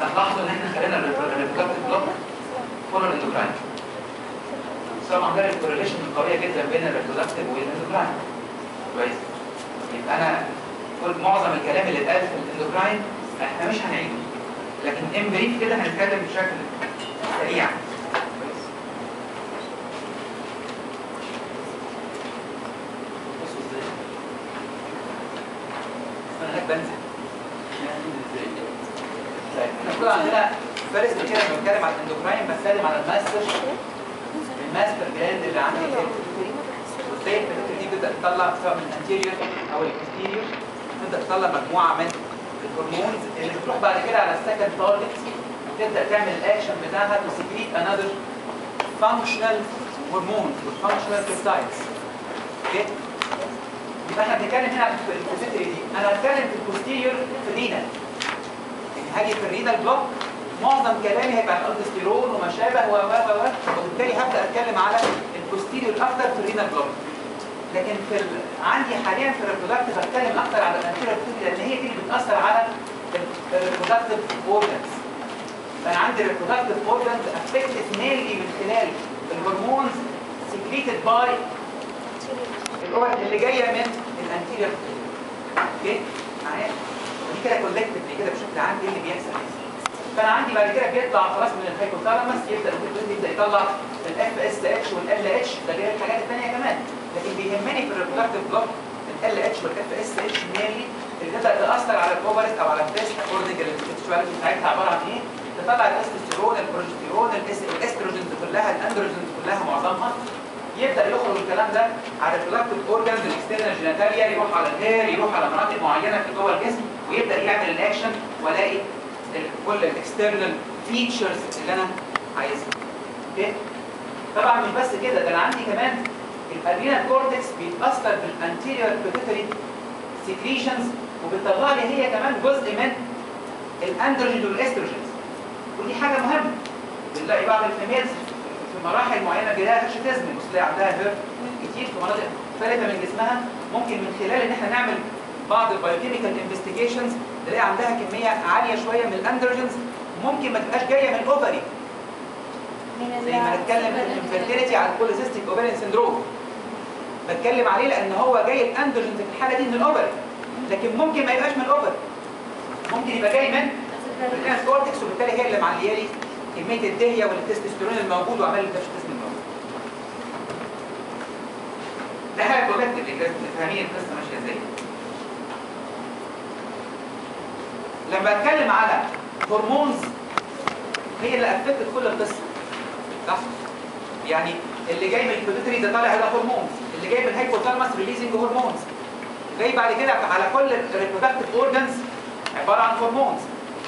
هتلاحظوا ان احنا خلينا الريبرودكتيف بلوك فولو الاندوكراين. طبعا ده الكورليشن القويه جدا بين الريبرودكتيف والاندوكراين. كويس؟ يبقى انا كل معظم الكلام اللي اتقال في الاندوكراين احنا مش هنعيده، لكن ان بريف كده هنتكلم بشكل سريع. كويس؟ بصوا ازاي؟ انا هناك بنزل. طيب احنا المفروض عندنا فارس كده لما بتكلم على الاندوكراين بتكلم على الماستر جلاند اللي عندي كده. وازاي البيتوتري دي بتبدا تطلع سواء من الانتيريور او البوستيريور تبدا تطلع مجموعه من الهرمونز اللي بتروح بعد كده على السكند تارجت وتبدا تعمل الاكشن بتاعها تو سكريت انذر فانكشنال هرمونز والفانكشنال بيبتايدز. اوكي؟ يبقى احنا بنتكلم هنا في البيتوتري دي، انا هتكلم في البوستيريور في الرينال. هاجي في الرينال بلوك معظم كلامي هيبقى عن الالدوستيرون وما شابه وبالتالي هبدا اتكلم على البوستيريور اكتر في الرينال بلوك. لكن عندي حاليا في الريبرودكتيف بتكلم اكتر على الانتيريور بيتوتري لان هي دي اللي بتاثر على الريبرودكتيف اورجانز. فانا عندي الريبرودكتيف اورجانز افكتد مينلي من خلال الهرمونز سكريتد باي اللي جايه من الانتيريور بيتوتري. اوكي؟ معايا؟ ودي كده كولكتيفلي كده بشكل عام ايه اللي بيحصل. فانا عندي بعد كده بيطلع خلاص من الهايبوثالاموس يبدا يطلع الاف اس اتش والال اتش ده غير الحاجات الثانيه كمان. لكن بيهمني في الريبرودكتيف بلوك ال اتش والاف اس اتش مينلي اللي تبدا تاثر على الاوفرز او على التست اكوردنج للسكشواليتي بتاعتها عباره عن ايه؟ تطلع التستوستيرون البروجستيرون الاستروجينز كلها الاندروجينز كلها معظمها. يبدا يخرج الكلام ده على الريبرودكتيف اورجانز الاكسترنال جينيتاليا يروح على الهير يروح على مناطق معينه في جوه الجسم ويبدا يعمل الاكشن والاقي كل الاكسترنال فيتشرز اللي انا عايزها. اوكي؟ طبعا مش بس كده، ده انا عندي كمان الادرينال كورتكس بيتاثر بالانتيريور بيتوتري سكريشنز وبتطلع لي هي كمان جزء من الاندروجين والاستروجينز. ودي حاجه مهمه. بنلاقي بعض الفيميلز في مراحل معينه بيلاقي هيرشيتيزم بتلاقي عندها هير كتير في مناطق مختلفه من جسمها. ممكن من خلال ان احنا نعمل بعض البايوكيميكال انفستيجيشنز نلاقي عندها كميه عاليه شويه من الاندروجينز ممكن ما تبقاش جايه من الاوفري. زي ما نتكلم في الانفيرتيليتي على البوليسيستيك اوفرين سندروم. بتكلم عليه لان هو جاي الاندروجينز في الحاله دي من الاوفري. لكن ممكن ما يبقاش من الاوفري. ممكن يبقى جاي من الادرينال كورتكس وبالتالي هي اللي معليه لي كميه الدهيه والتستوستيرون الموجود وعمل الهيرشيتيزم الموجود. ده حاجه كولكتيف فاهمين القصه ماشيه ازاي. لما اتكلم على هرمونز هي اللي افكتت كل القصه. صح؟ يعني اللي جاي من البيتوتري ده طالع ده هرمونز، اللي جاي من الهايبوثالاموس ريليزنج هرمونز. جاي بعد كده على كل الريبرودكتيف اورجانز عباره عن هرمونز.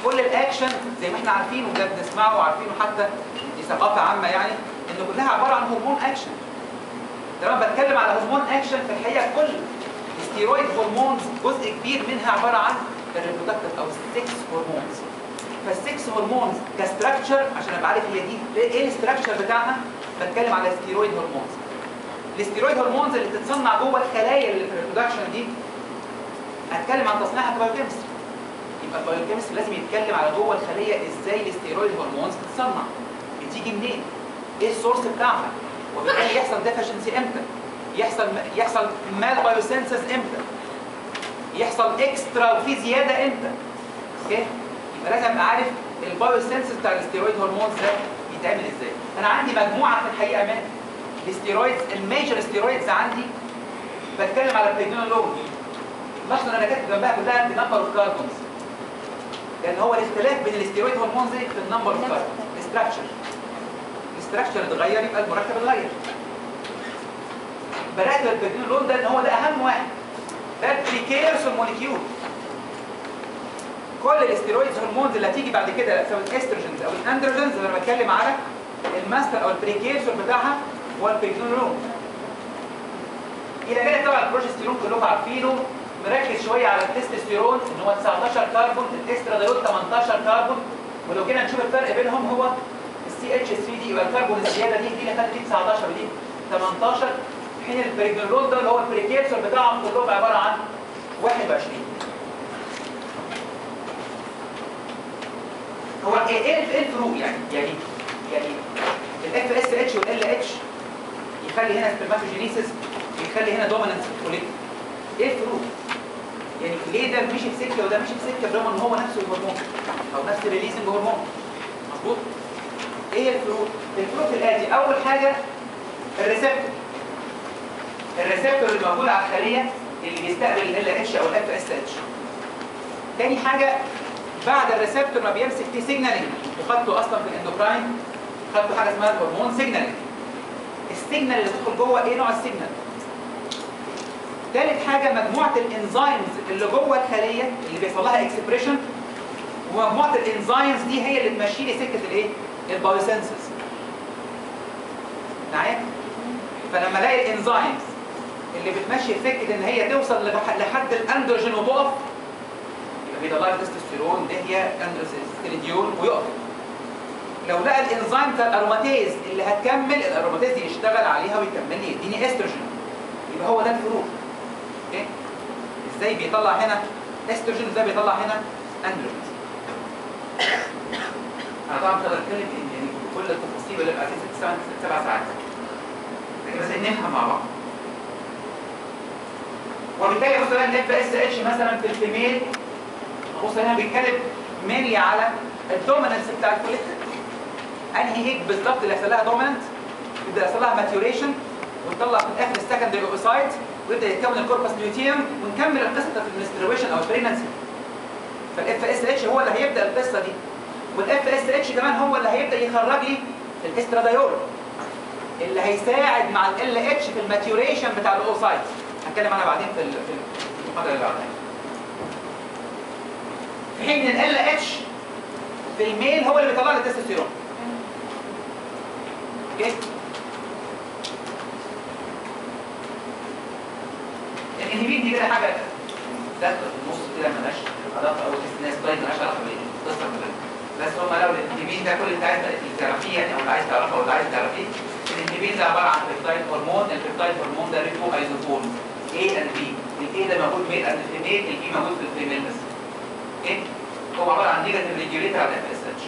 كل الاكشن زي ما احنا عارفين وده بنسمعه وعارفينه حتى دي ثقافه عامه يعني ان كلها عباره عن هرمون اكشن. لما بتكلم على هرمون اكشن في الحقيقه كل الستيرويد هرمونز جزء كبير منها عباره عن الريبرودكتيف او السكس هرمونز. فالسكس هرمونز كستراكشر عشان ابقى عارف هي دي ايه الاستراكشر بتاعها بتكلم على ستيرويد هرمونز. الستيرويد هرمونز اللي بتتصنع جوه الخلايا اللي في الريبرودكشن دي هتكلم عن تصنيعها كبايوكيمستري. يبقى البايوكيمستري لازم يتكلم على جوه الخليه ازاي الستيرويد هرمونز بتتصنع. بتيجي منين؟ ايه السورس بتاعها؟ وبالتالي يحصل ديفشنسي امتى؟ يحصل مال بايوسينثيز امتى؟ يحصل اكسترا وفي زياده امتى؟ اوكي؟ يبقى لازم ابقى عارف البايوسينثيز بتاع الستيرويد هرمونز ده بيتعمل ازاي. انا عندي مجموعه في الحقيقه من الستيرويدز الميجر ستيرويدز عندي بتكلم على البريجنولون. لاحظوا ان انا كاتب جنبها كلها نمبر اوف كاربونز. لان هو الاختلاف بين الستيرويد هرمونز دي في النمبر اوف كاربونز. الاستراكشر اتغير يبقى المركب اتغير. بدات البريجنولون ده ان هو ده اهم واحد. ده البريكيرسور موليكيول. كل الاستيرويدز هرمونز اللي هتيجي بعد كده سواء الاستروجينز او الاندروجينز اللي انا بتكلم على الماستر او البريكيرسور بتاعها هو البريجنولون. الى جانب طبعا البروجستيرون كلكم عارفينه مركز شويه على التستوستيرون ان هو 19 كربون، الاستراديول 18 كربون. ولو جينا نشوف الفرق بينهم هو السي اتش 3 دي يبقى الكربون الزياده دي اللي خدت دي 19 ودي 18 في حين البريجنولون ده اللي هو البريكيرسور بتاعهم كلهم عباره عن 21. هو ايه الفروق يعني الاف اس اتش والال اتش يخلي هنا سبرماتوجينيسيس ويخلي هنا دومينانس فوليك. ايه الفروق؟ يعني ليه ده مشي في سكه وده مشي في سكه برغم ان هو نفس الهرمون او نفس الريليزنج هرمون؟ مظبوط؟ ايه الفروق؟ الفروق الاتي، اول حاجه الريسبتور اللي موجود على الخليه اللي بيستقبل ال اتش او الاف اس اتش. تاني حاجه بعد الريسبتور ما بيمسك فيه سيجنالينج، وخدته اصلا في الاندوكراين، خدته حاجه اسمها الهرمون سيجنالينج. السيجنال اللي بتدخل جوه ايه نوع السيجنال؟ ثالث حاجه مجموعه الانزيمز اللي جوه الخليه اللي بيحصل لها اكسبريشن، ومجموعه الانزيمز دي هي اللي تمشي لي سكه الايه؟ البايوسنسز. معايا؟ فلما الاقي الانزيمز اللي بتمشي سكه ان هي توصل لحد الاندروجين وتقف، يبقى بيطلع لي تستوستيرون، دهيه، اندروستيريديول ويقف. لو لقى الانزيم بتاع الاروماتيز اللي هتكمل الاروماتيز دي يشتغل عليها ويكمل لي يديني استروجين، يبقى هو ده الفروق. اوكي؟ ازاي بيطلع هنا استروجين وازاي بيطلع هنا اندروجين. انا طبعا مش هقدر اتكلم يعني كل التفاصيل اللي بقى 7 ساعات، لكن بس نفهم مع بعض. وبالتالي بص هنا الاف اس اتش مثلا في الفيميل، بص هنا بيتكلم مينلي على الدومينانس بتاع الفوليكل. انهي هيك بالظبط اللي هيحصل لها دومينانت، يبدا يحصل لها ماتيوريشن وتطلع في الاخر السكندري اوسايت ويبدا يتكون الكوربس لوتيوم ونكمل القصه بتاعت المنسترويشن او البريجنسي. فالاف اس اتش هو اللي هيبدا القصه دي، والاف اس اتش كمان هو اللي هيبدا يخرج لي الاسترادايول اللي هيساعد مع ال اتش في الماتيوريشن بتاع الاوسايت. هنتكلم عنها بعدين في المحاضره اللي بعدها. في حين ان ال اتش في الميل هو اللي بيطلع لي التستوستيرون. اوكي؟ الانهبين دي كده حاجه داخله في النص كده مالهاش علاقه او الناس مالهاش علاقه بالقصه كلها، بس هم لو الانهبين ده كل اللي انت عايز تعرفيه يعني او اللي عايز تعرفه او اللي عايز تعرفيه. الانهبين ده عباره عن بيبتايد هرمون، البيبتايد هرمون ده ريبو ايزوفون A and B. الاي ده موجود ميل اند فيميل، البي موجود في الفيميل بس. اوكي؟ هو عباره عن نيجاتيف ريجوليتور على الاف اس اتش.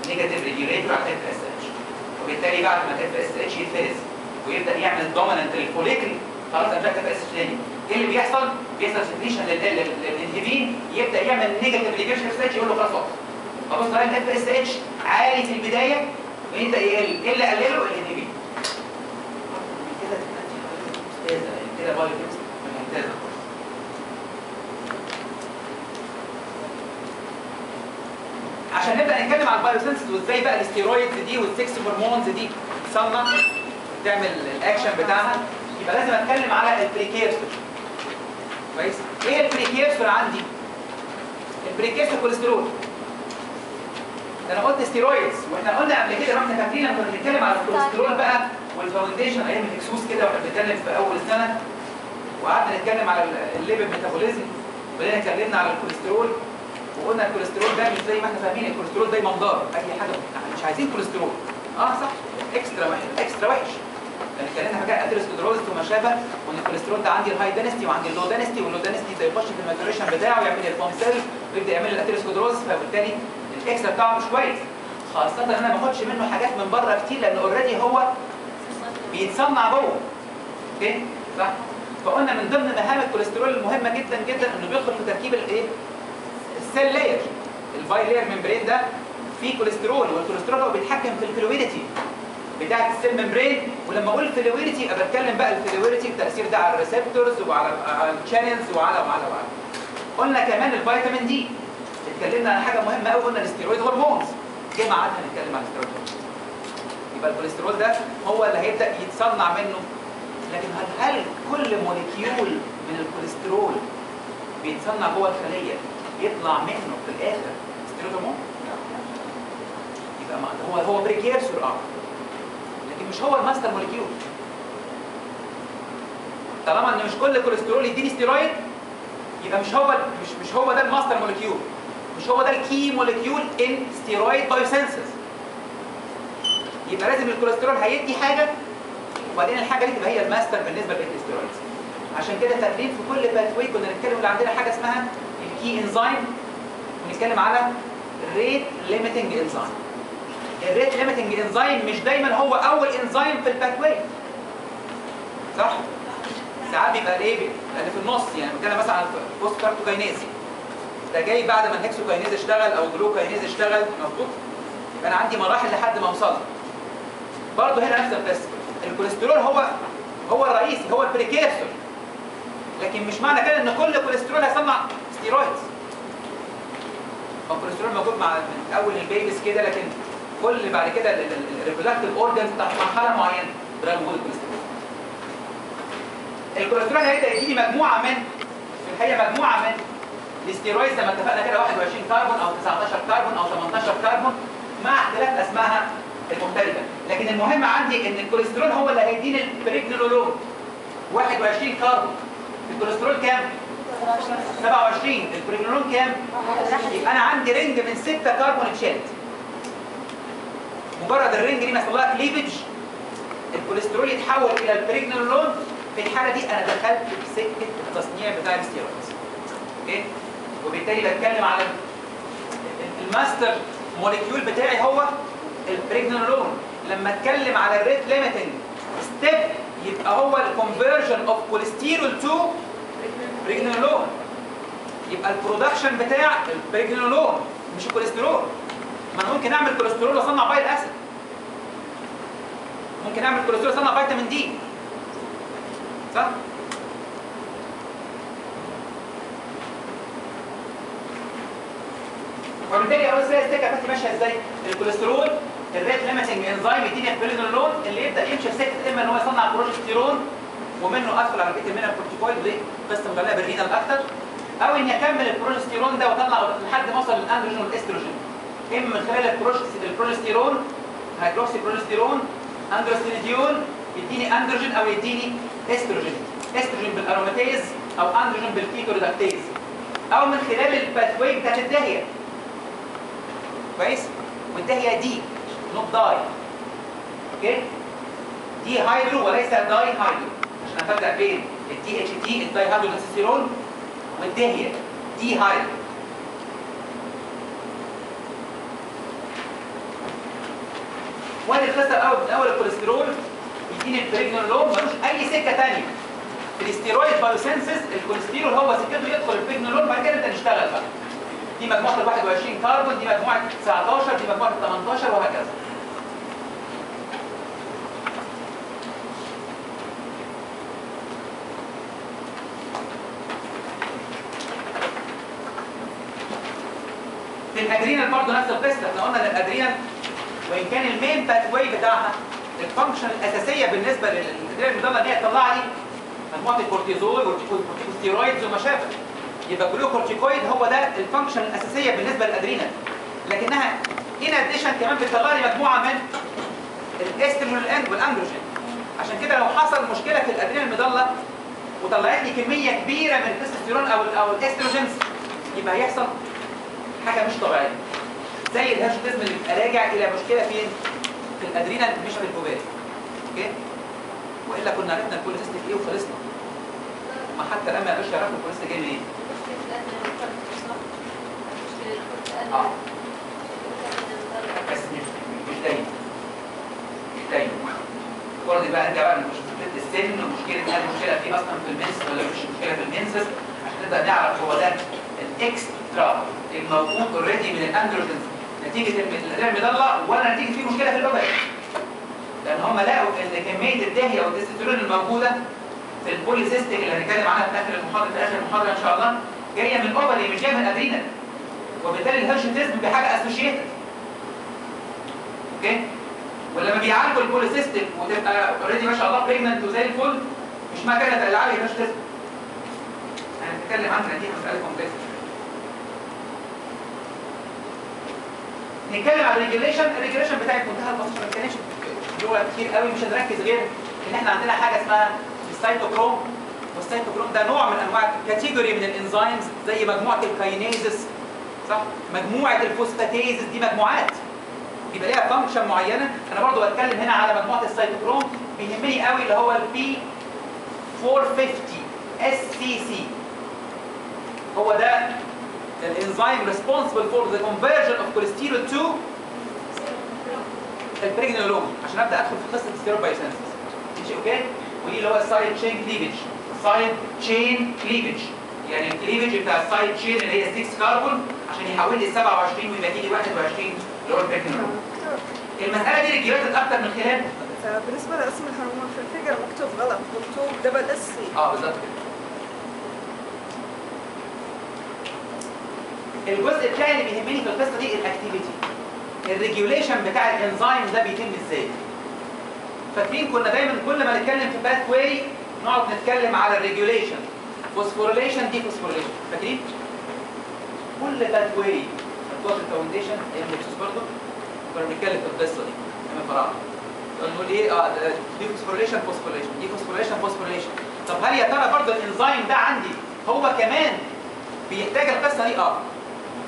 نيجاتيف ريجوليتور على الاف اس اتش. وبالتالي بعد ما الاف اس اتش يتفرز ويبدا يعمل دوميننت للفوليكل، خلاص انا اف اس تاني. ايه اللي بيحصل؟ بيحصل سكريشن للانهبين، يبدا يعمل نيجاتيف ريجوليشن اف اس اتش، يقول له خلاص اقف. خلاص ده الاف اس اتش عالي في البدايه ويبدا يقل. ايه اللي قلله؟ الانهبين. كده ممتازه كده بايو كيمستري ممتازه. عشان نبدا نتكلم على البايوسنسز وازاي بقى الاستيرويدز دي والسكس هرمونز دي تصنع تعمل الاكشن بتاعها، يبقى لازم اتكلم على البريكيرسور. كويس؟ ايه البريكيرسور عندي؟ البريكيرسور كوليسترول. انا قلت استيرويدز، واحنا قلنا قبل كده، ما احنا فاكرين لما كنا بنتكلم على الكوليسترول بقى والفاونديشن ايام الاكسوس كده واحنا بنتكلم في اول السنه، وقعدنا نتكلم على الليبيد ميتابوليزم، وبعدين اتكلمنا على الكوليسترول وقلنا الكوليسترول ده مش زي ما احنا فاهمين، الكوليسترول ده منظار اي حاجه، مش عايزين كوليسترول. صح، اكسترا وحش، اكسترا وحش. يعني اتكلمنا في حاجات اثيروسكليروزس وما شابه، وان الكوليسترول ده عندي الهاي دنستي وعندي اللو دنستي، واللو دنستي ده يخش في الماتوريشن بتاعه ويعمل الفون سيل ويبدا يعمل الاثيروسكليروزس، فبالتالي الاكسترا بتاعه مش كويس. خاصه ان انا ما باخدش منه حاجات من بره كتير لان اوريدي هو بيتصنع جوه. اوكي؟ صح؟ فقلنا من ضمن مهام الكوليسترول المهمه جدا جدا انه بيدخل في تركيب الايه؟ السيل لاير. الباي لاير ممبرين ده فيه كوليسترول، والكوليسترول هو بيتحكم في الفلويديتي بتاعه السيل ممبرين. ولما اقول الفلويديتي ابقى بتكلم بقى الفلويديتي التاثير ده على الريسبتورز وعلى الشانلز وعلى. قلنا كمان الفيتامين دي، اتكلمنا عن حاجه مهمه قوي، قلنا الاستيرويد هرمونز. جه ميعادنا هنتكلم عن الاستيرويد هرمونز. يبقى الكوليسترول ده هو اللي هيبدا يتصنع منه. لكن هل كل موليكيول من الكوليسترول بيتصنع جوه الخليه يطلع منه في الاخر ستيرويد هرمون؟ يبقى هو بريكيرسور لكن مش هو الماستر موليكيول. طالما ان مش كل كوليسترول يديني ستيرويد، يبقى مش هو ده الماستر موليكيول، مش هو ده الكي موليكيول ان ستيرويد بايوسنسز. يبقى لازم الكوليسترول هيدي حاجه وبعدين الحاجه دي تبقى هي الماستر بالنسبه للستيرويدز. عشان كده فاكرين في كل باثوي كنا نتكلم اللي عندنا حاجه اسمها الكي انزيم، ونتكلم على ريت ليميتنج انزيم. الريت ليميتنج انزيم مش دايما هو اول انزيم في الباثواي، صح؟ ساعات بيبقى الايه اللي في النص، يعني بنتكلم مثلا عن الفوسفاتوكاينيز، ده جاي بعد ما الهكسوكاينيز اشتغل او الجلوكاينيز اشتغل، مظبوط؟ يبقى انا عندي مراحل لحد ما اوصل. برضه هنا نفس القصه، الكوليسترول هو الرئيسي، هو البريكيرسور، لكن مش معنى كده ان كل كوليسترول هيصنع ستيرويدز. هو الكوليسترول موجود من اول البيبيز كده، لكن كل بعد كده الريبرودكتيف اورجنز تحت مرحله معينه برغم وجود الكوليسترول. الكوليسترول هيبدا يديني مجموعه من، في الحقيقه مجموعه من الستيرويدز زي ما اتفقنا كده، 21 كربون او 19 كربون او 18 كربون مع اختلاف اسمائها المختلفه، لكن المهم عندي ان الكوليسترول هو اللي هيديني البريجنولون 21 كربون. الكوليسترول كام؟ 27. البريجنولون كام؟ يبقى انا عندي رينج من 6 كربون اتشالت. مجرد الرينج دي ما يحصل لها كليفج الكوليسترول يتحول الى البريجنولون، في الحاله دي انا دخلت في سكه التصنيع بتاع الستيرويدز. اوكي؟ وبالتالي بتكلم على الماستر موليكيول بتاعي هو البريجنولون. لما اتكلم على الريت ليميتنج ستيب يبقى هو الكونفرجن اوف كوليسترول تو بريجنولون. يبقى البرودكشن بتاع البريجنولون مش الكوليسترول. ما انا ممكن اعمل كوليسترول واصنع بايل اسيد، ممكن اعمل كوليسترول واصنع فيتامين دي، صح؟ وبالتالي اول سلايد السكه بتاعتي ماشيه ازاي؟ الكوليسترول الريت ليميتنج انزيم يديني البريجنولون اللي يبدا يمشي في سكه اما ان هو يصنع بروجستيرون ومنه ادخل على بقيه المينرال كورتيكويد ودي قصه مغلقه بالرينال اكتر، او اني اكمل البروجستيرون ده واطلع لحد ما اوصل للاندروجين والاستروجين، اما من خلال البروجستيرون هيدروكسي بروجستيرون اندروستينيديول يديني اندروجين او يديني استروجين، استروجين بالاروماتيز او اندروجين بالكيتوريدكتيز، او من خلال الباثواي بتاعت الدهيه. كويس؟ والدهيه دي نوت داي. اوكي؟ دي هيدرو وليس داي هيدرو، عشان افرق بين الدي اتش تي الداي هيدروتستيرون والدهيه دي هيدرو. وادي القصه الاول، من اول الكوليسترول يديني البريجنولون ملوش اي سكه ثانيه. في الاستيرويد بايوسينسيس الكوليسترول هو سكته يدخل البريجنولون، بعد كده انت نشتغل بقى. دي مجموعه ال 21 كربون، دي مجموعه 19، دي مجموعه 18 وهكذا. في الادرينال برضه نفس القصه، احنا قلنا ان الادرينال وان كان المين باثواي بتاعها الفانكشن الاساسيه بالنسبه للادرينال المضله ان هي تطلع لي مجموعه الكورتيزول والكورتيكوستيرويدز وما شابه. يبقى الجلوكورتيكويد هو ده الفانكشن الاساسيه بالنسبه للادرينال، لكنها ان اديشن كمان بتطلع لي مجموعه من الاستروجين والاندروجين. عشان كده لو حصل مشكله في الادرينال المضله وطلعت لي كميه كبيره من التستوستيرون او الاستروجينز، يبقى هيحصل حاجه مش طبيعيه زي الهيرشوتيزم اللي بيبقى راجع الى مشكله فين؟ في الادرينال مش في الاوفاري. اوكي؟ والا كنا عرفنا الكوليسيستيك ايه وخلصنا. ما حتى الان ما يقدرش يعرفوا الكوليسيستيك جاي منين. بس مش دايما. مش دايما. برضه بقى ارجع بقى لمشكله السن ومشكله هل المشكله فيه اصلا في المنس ولا مش مشكله في المنسس، عشان نبدا نعرف هو ده الاكسترا الموجود اوريدي من الاندروجينز نتيجه الادرينال المضله ولا نتيجه فيه مشكله في الاوفري. لان هم لقوا ان كميه الدهيه والتستوستيرون الموجوده في البوليسيستيك اللي هنتكلم عنها في اخر المحاضره ان شاء الله جايه من الاوفري مش جايه من الادرينال، وبالتالي الهيرشوتيزم بحاجه اسوشيتد. اوكي؟ ولما بيعالجوا البوليسيستيك وتبقى اوريدي ما شاء الله بريجننت وزي الفل، مش معنى كده تعالج الهيرشوتيزم. هنتكلم عنها دي مساله كومبلكس. نتكلم على الريجوليشن بتاعت منتهى البساطه، ما بنتكلمش جوه كتير قوي، مش هنركز غير ان احنا عندنا حاجه اسمها السيتوكروم، والسيتوكروم ده نوع من انواع كاتيجوري من الانزيمز زي مجموعه الكاينيزز، صح؟ مجموعه الفوسفاتيزز دي مجموعات بيبقى ليها فانكشن معينه. انا برضو بتكلم هنا على مجموعه السيتوكروم بيهمني قوي اللي هو البي 450 SCC، هو ده الانزيم responsible for the conversion of cholesterol to البريجنولون عشان ابدا ادخل في قصه الستيرويد بايوسينثيسيس. ماشي اوكي؟ ودي اللي هو السايد تشين كليفج. سايد تشين كليفج يعني الكليفج بتاع السايد تشين اللي هي 6 كربون عشان يحول لي 27 ويبقى لي 21 اللي هو البريجنولون. المساله دي ريجوليتد اكتر من خلال بالنسبه لاسم الهرمون في الفيجر مكتوب غلط، مكتوب دبل اس سي. بالظبط كده. الجزء الثاني اللي بيهمني في القصه دي الاكتيفيتي. الريجوليشن بتاع الانزيم ده بيتم ازاي؟ فاكرين كنا دايما كل ما نتكلم في باث واي نقعد نتكلم على الريجوليشن، فوسفوريليشن دي فوسفوريليشن، فاكرين؟ كل باث واي خطوات الفاونديشن ايام الخصوص برضه كنا بنتكلم في القصه دي ايام الفراعنه. نقول ايه؟ دي فوسفوريليشن فوسفوريليشن، دي فوسفوريليشن فوسفوريليشن. طب هل يا ترى برضه الانزيم ده عندي هو كمان بيحتاج القصه دي؟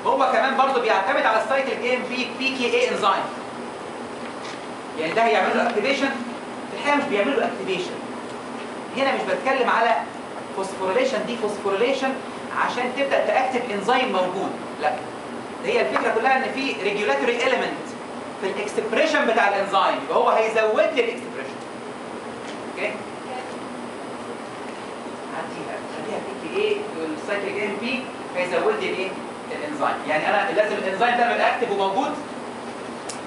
هو كمان برضه بيعتمد على السايكليك ام بي كي اي انزيم. يعني ده هيعمل له اكتيفيشن، في الحقيقه مش بيعمل له اكتيفيشن. هنا مش بتكلم على فوسفوريليشن دي فوسفوريليشن عشان تبدا تاكتف انزيم موجود، لا. هي الفكره كلها ان في ريجولاتوري اليمنت في الاكسبريشن بتاع الانزيم، يبقى هو هيزود لي الاكسبريشن. اوكي؟ هديها بي كي اي والسايكليك ام بي هيزود لي الايه؟ الانزيم. يعني انا لازم الانزيم ده يبقى اكتف وموجود،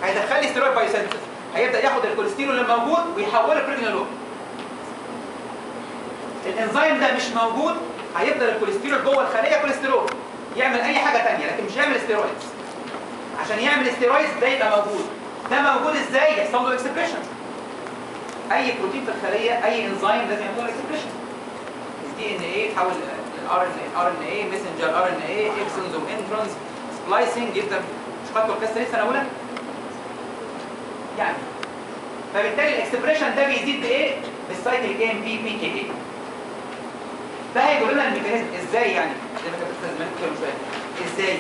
هيدخل لي ستيرويد بايوسينثيسيس، هيبدا ياخد الكوليسترول الموجود ويحوله لبريجنولون. الانزيم ده مش موجود، هيفضل الكوليسترول جوه الخليه كوليسترول، يعمل اي حاجه ثانيه لكن مش هيعمل ستيرويدز. عشان يعمل ستيرويدز ده يبقى موجود. ده موجود ازاي؟ يحصل له اكسبريشن. اي بروتين في الخليه، اي انزيم لازم يحصل له اكسبريشن. الدي ان ايه يتحول ار ان ايه، ميسنجر ار ان ايه، اكسونز وانترونز، سبلايسنج، يبدا مش خدتوا القصه دي سنه اولى؟ يعني فبالتالي الاكسبريشن ده بيزيد بايه؟ بالسايكليك ام بي كي اي. ده هيقول لنا الميكانيزم ازاي، يعني زي ما كانت استاذ زمان كده من شويه. ازاي؟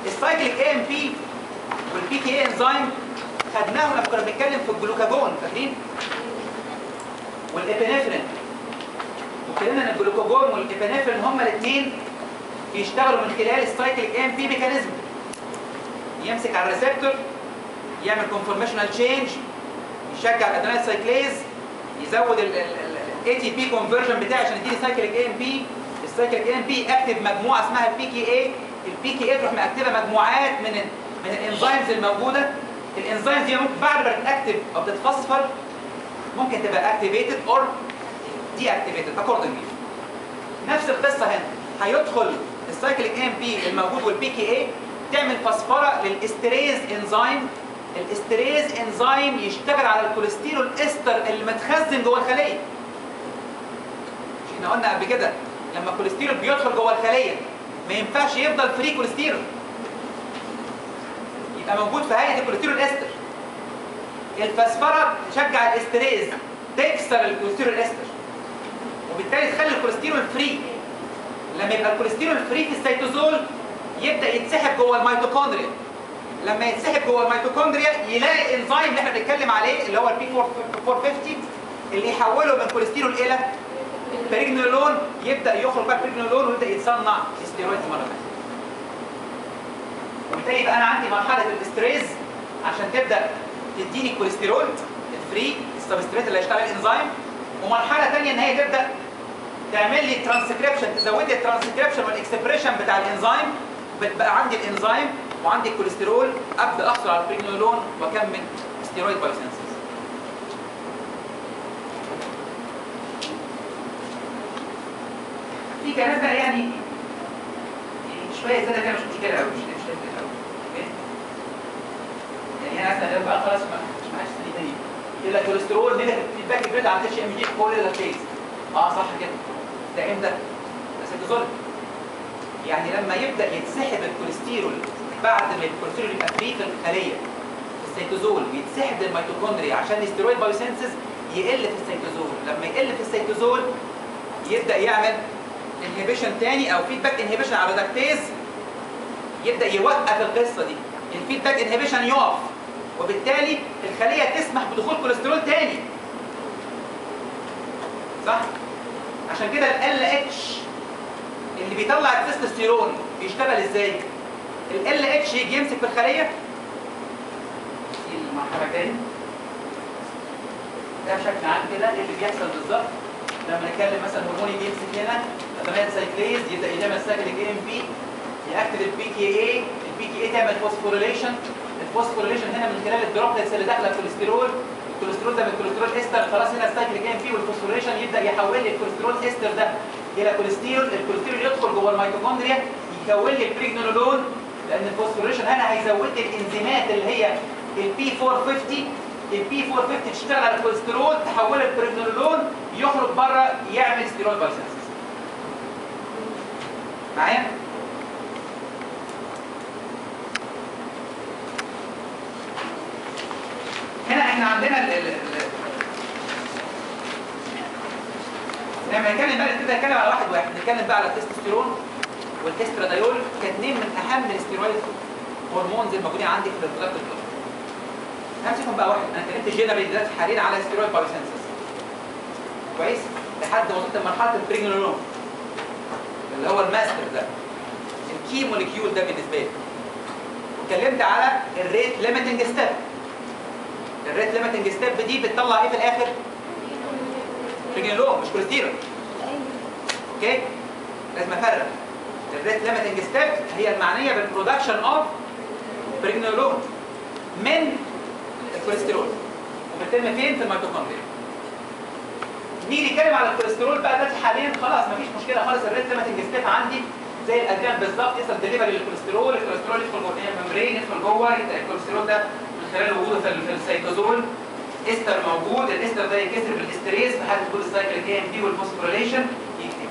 السايكليك ام بي والبي كي اي انزيم خدناهم لما كنا بنتكلم في الجلوكاجون، فاكرين؟ والابينفرين. واتكلمنا ان الجلوكاجون والابينفرين هما الاثنين بيشتغلوا من خلال السايكليك ام بي ميكانيزم. يمسك على الريسبتور، يعمل كونفورميشنال تشينج، يشجع الادرينال سايكليز، يزود ال اي تي بي كونفرجن بتاعي عشان يديني سايكليك ام بي. السايكليك ام بي اكتف مجموعه اسمها البي كي اي. البي كي اي تروح مأكتفه مجموعات من الانزيمز الموجوده. الانزيمز دي ممكن بعد ما تتاكتف او تتفسفر ممكن تبقى اكتيفيتد اور دي اكتيفيتد اكوردنجلي. نفس القصه هنا، هيدخل السايكليك ام بي الموجود والبي كي اي تعمل فسفره للاستريز انزيم. الاستريز انزيم يشتغل على الكوليسترول استر اللي متخزن جوه الخليه. احنا قلنا قبل كده لما الكوليسترول بيدخل جوه الخليه ما ينفعش يفضل فري كوليسترول، يبقى موجود في هيئه الكوليسترول استر. الفسفره تشجع الاستريز تكسر الكوليسترول استر وبالتالي تخلي الكوليسترول فري. لما يبقى الكوليسترول فري في السيتوزول يبدا يتسحب جوه الميتوكوندريا. لما يتسحب جوه الميتوكوندريا يلاقي الانزيم اللي احنا بنتكلم عليه اللي هو البي 450 اللي يحوله من كوليسترول الى بريجنولون، يبدا يخرج بقى بريجنولون ويبدا يتصنع ستيرويدز مره ثانيه. وبالتالي يبقى انا عندي مرحله الاستريز عشان تبدا تديني الكوليسترول الفري السبستريت اللي هيشتغل الانزيم، ومرحله ثانيه ان هي تبدا تعمل لي ترانسكريبشن، تزود لي الترانسكريبشن والاكسبريشن بتاع الانزيم. بقى عندي الانزيم وعندي الكوليسترول، ابدا احصل على البريجنولون واكمل ستيرويد بايوسينثيسيس. في كلام بقى يعني شويه زياده كده مش مشكله قوي، مش مشكله قوي. اوكي؟ يعني هنا مثلا بقى خلاص مش معاش ثاني تاني يقول لك كوليسترول نيجاتيف فيدباك بريد على الاتش ام جي كل ده فيز. صح كده. ده امتى؟ ده سيتوزول. يعني لما يبدا يتسحب الكوليسترول بعد ما الكوليسترول يبقى فري في الخليه السيتوزول ويتسحب للميتوكوندريا عشان الستيرويد بايوسينثيسيس يقل في السيتوزول. لما يقل في السيتوزول يبدا يعمل انهبيشن تاني او فيدباك انهبيشن على ريدكتيز، يبدا يوقف القصه دي. الفيدباك انهبيشن يقف وبالتالي الخليه تسمح بدخول كوليسترول تاني. صح؟ عشان كده ال اتش اللي بيطلع التستوستيرون بيشتغل ازاي؟ ال LH يجي يمسك في الخليه. دي المرحله الجايه. ده بشكل عام كده ايه اللي بيحصل بالظبط لما نتكلم مثلا هرمون يجي يمسك هنا ادامات سايكليز يبدا يعمل سايكليك AMP ياكتف الPKA، الPKA تعمل فوسفوريليشن، الفوسفوريليشن هنا من خلال الدروبلتس اللي داخله الكوليسترول، الكوليسترول ده من الكوليسترول استر، خلاص هنا السايكليك AMP والفوسفوريليشن يبدا يحول لي الكوليسترول استر ده الى كوليسترول، الكوليسترول يدخل جوه الميتوكوندريا يكون لي البريجنولون، لان الفوسفوريليشن هنا هيزود لي الانزيمات اللي هي الP450، الP450 تشتغل على الكوليسترول تحوله البريجنولون يخرج بره يعمل ستيرويد بايسنسز. معايا؟ هنا احنا عندنا لما نتكلم بقى نبتدي نتكلم على واحد واحد، نتكلم بقى على التستوستيرون والاسترادايول كاثنين من اهم الاستيرويد هرمونز الموجودين عندي في الريبرودكتيف بلاد. همسكهم بقى واحد، انا اتكلمت جنرالي دلوقتي حاليا على ستيرويد بايسنسز. كويس؟ لحد ما وصلت لمرحله البريجنولون اللي هو الماستر ده. الكي موليكيول ده بالنسبه لي. واتكلمت على الريت ليميتنج ستيب. الريت ليميتنج ستيب دي بتطلع ايه في الاخر؟ بريجنولون مش كوليسترول. اوكي؟ لازم افرق. الريت ليميتنج ستيب هي المعنيه بالبرودكشن اوف بريجنولون من الكوليسترول وبتتم فين؟ في الميتوكوندريا. نيجي نتكلم على الكوليسترول بقى دلوقتي حاليا خلاص مفيش مشكله خالص، الريت ليميتنج ستيب عندي زي الادرينال بالظبط يحصل ديليفري للكوليسترول، الكوليسترول يدخل جوه الممبرين يدخل جوه الكوليسترول ده من خلال وجوده في السيتوزول استر موجود، الاستر ده ينكسر بالاستريز لحد دخول السايكليك AMP والفوسفوريليشن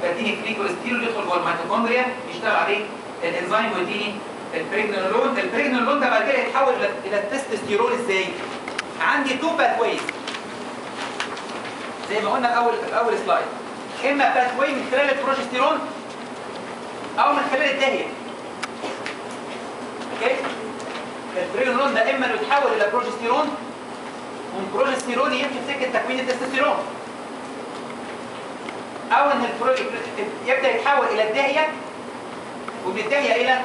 يديني فري كوليسترول يدخل جوه الميتوكوندريا يشتغل عليه الانزيم ويديني البريجنولون. البريجنولون ده بعد كده يتحول الى التستوستيرون ازاي؟ عندي تو باثويز زي ما قلنا في اول سلايد، اما باثوي من خلال البروجستيرون او من خلال الدهيه. اوكي؟ البريجنولون ده اما يتحول الى بروجستيرون ومن بروجستيرون يمشي في سكه تكوين التستوستيرون، او ان يبدا يتحول الى الدهيه ومن الدهيه الى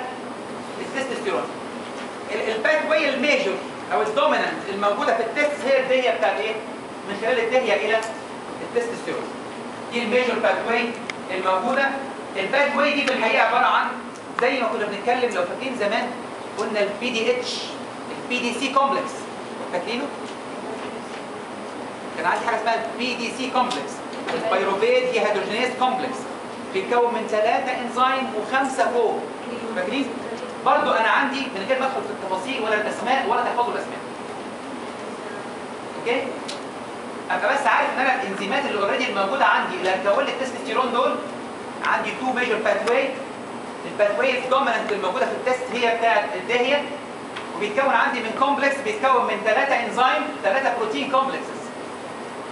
التستوستيرون. الباثوي الميجور او الدومينانت الموجوده في التست هي الدهيه بتاعت ايه؟ من خلال الدهيه الى التستوستيرون. دي الميجور باثوي الموجوده. الباثوي دي في الحقيقه عباره عن زي ما كنا بنتكلم لو فاكرين زمان قلنا الPDH الPDC كومبلكس، فاكرينه؟ كان عندي حاجه اسمها الPDC كومبلكس، البيروفيت ديهيدروجينيز كومبلكس بيتكون من 3 انزيم و5 كو، فاكرين؟ برضو انا عندي من غير ما ادخل في التفاصيل ولا الاسماء ولا تحفظوا الاسماء. اوكي؟ ابقى بس عارف ان انا الانزيمات اللي اوريدي الموجوده عندي اللي هتكون لي التستوستيرون دول عندي تو ميجر باثواي. الباثواي الدومينانت الموجوده في التست هي بتاعه الدهيه، وبيتكون عندي من كومبلكس بيتكون من 3 انزيم 3 بروتين كومبلكسز،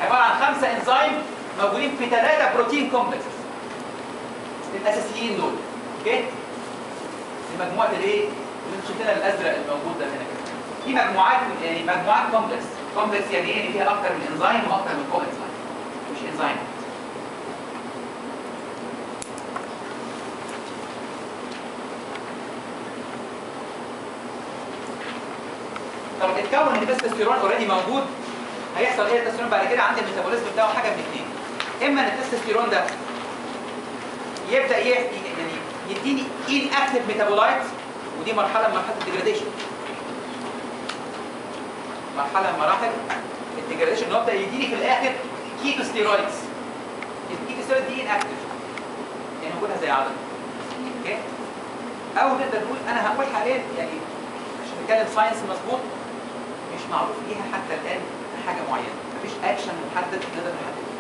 عباره عن 5 انزيم موجودين في 3 بروتين كومبلكسز الاساسيين دول. اوكي؟ مجموعه الايه؟ اللي انتم شايفينها الازرق الموجود ده هنا كده. في مجموعات يعني مجموعات كومبلكس يعني ايه؟ يعني فيها اكتر من انزيم واكتر من كو انزيم مش انزيم. طب اتكون التستوستيرون اوريدي موجود، هيحصل ايه التستوستيرون بعد كده؟ عندي الميتابوليزم بتاعه حاجه من اثنين، اما ان التستوستيرون ده يبدا يعني يديني ان اكتف ميتابولايت، ودي مرحله من مرحله الديجراديشن، مرحله من مراحل الديجراديشن اللي هو يبدا يديني في الاخر كيتوستيرويدز. الكيتوستيرويد دي ان اكتف يعني موجودها زي عضله. اوكي؟ او نقدر نقول انا هقول حاليا يعني عشان نتكلم ساينس مظبوط مش معروف ليها حتى الان حاجه معينه، مفيش اكشن محدد نقدر نحدده.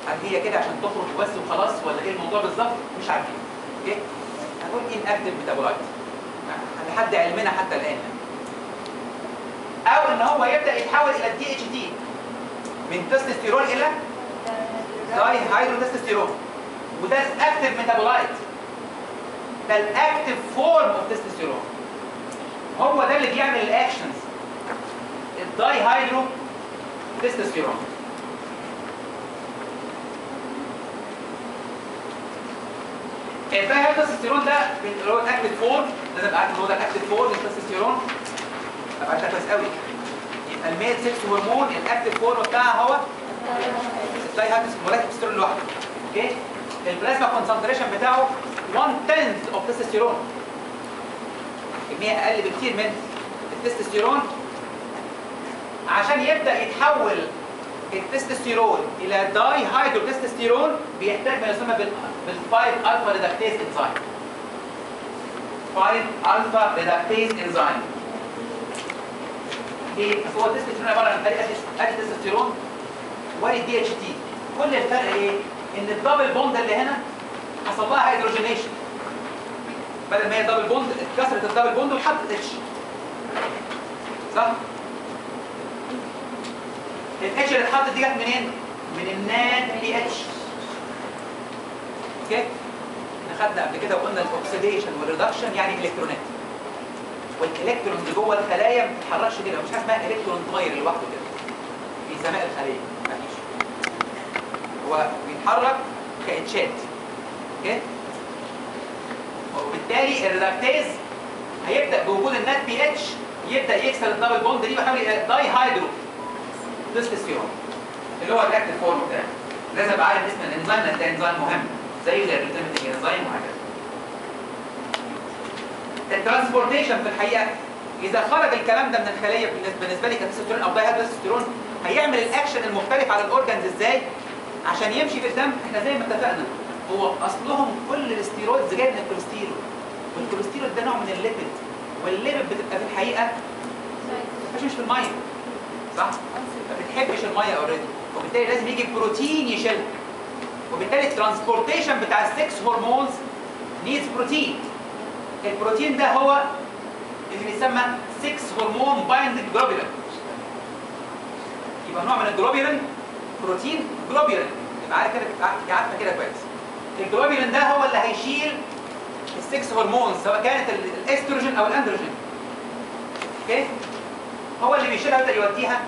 هل هي كده عشان تخرج بس وخلاص ولا ايه الموضوع بالظبط؟ مش عارفين. اوكي؟ هنقول ان اكتف ميتابولايت لحد علمنا حتى الان. او ان هو يبدا يتحول الى الDHT من تستوستيرون الى داي هيدروتستوستيرون، وده اكتف ميتابولايت، ده الاكتف فورم اوف تستوستيرون، هو ده اللي بيعمل الاكشنز الداي هيدرو تستوستيرون. الدايهيدروتستوستيرون ده اللي هو الاكتيف فورم، لازم ابقى عارف ان هو ده الاكتيف فورم للتستوستيرون، ابقى عارفها كويس قوي. يبقى الميل 6 هرمون الاكتيف فورم بتاعها هو الدايهيدروتستوستيرون لوحده. اوكي؟ البلازما كونسنتريشن بتاعه 1/10 اوف تستوستيرون، كميه اقل بكتير من التستوستيرون. عشان يبدا يتحول التستوستيرون الى داي هيدروتستوستيرون بيحتاج ما يسمى بال5 الفا ريدكتيز انزيم. 5 الفا ريدكتيز انزيم. ايه؟ هو التستوستيرون عباره عن ادي تستوستيرون وادي دي اتش تي. كل الفرق ايه؟ ان الدبل بوند اللي هنا حصل لها هيدروجينيشن. بدل ما هي دبل بوند اتكسرت الدبل بوند واتحطت اتش. صح؟ الاتش اللي اتحطت دي جت منين؟ من الناد بي اتش. اوكي؟ احنا خدنا قبل كده وقلنا الاكسيديشن والريدكشن يعني الكترونات. والالكترون اللي جوه الخلايا ما بتتحركش كده، مفيش حاجه اسمها الكترون طاير لوحده كده في سماء الخليه، مفيش. هو بيتحرك كاتشات. اوكي؟ وبالتالي الريدكتيز هيبدا بوجود الناد بي اتش يبدا يكسر الدبل بوند دي ويحاول داي هيدرو تستوستيرون اللي هو الاكتيف فورم بتاعه. لازم ابقى عارف اسم الانزيم لان ده انزيم مهم زي الريتمتنج انزيم وهكذا. الترانسبورتيشن في الحقيقه اذا خرج الكلام ده من الخليه بالنسبه لي كتستوستيرون او دايهيدروتستوستيرون هيعمل الاكشن المختلف على الاورجنز ازاي؟ عشان يمشي في الدم احنا زي ما اتفقنا هو اصلهم كل الاستيرويدز جاي من الكوليسترول، والكوليسترول ده نوع من الليبيد، والليبيد بتبقى في الحقيقه مش في الميه. صح؟ ما بتحبش الميه اوريدي، وبالتالي لازم يجي بروتين يشيلها. وبالتالي الترانسبورتيشن بتاع السكس هرمونز نيدز بروتين. البروتين ده هو اللي بيسمى 6 هرمون بايندنج جلوبولين. يبقى نوع من الجلوبولين بروتين جلوبولين، يبقى عارف كده، عارفه كده كويس. الجلوبولين ده هو اللي هيشيل السكس هرمونز سواء كانت الاستروجين او الاندروجين. اوكي؟ هو اللي بيشيلها يبدا يوديها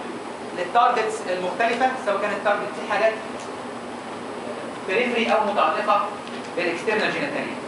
للتارجتس المختلفه، سواء كانت التارجت دي حاجات بريفري او متعلقه بالاكسترنال جينيتاليا.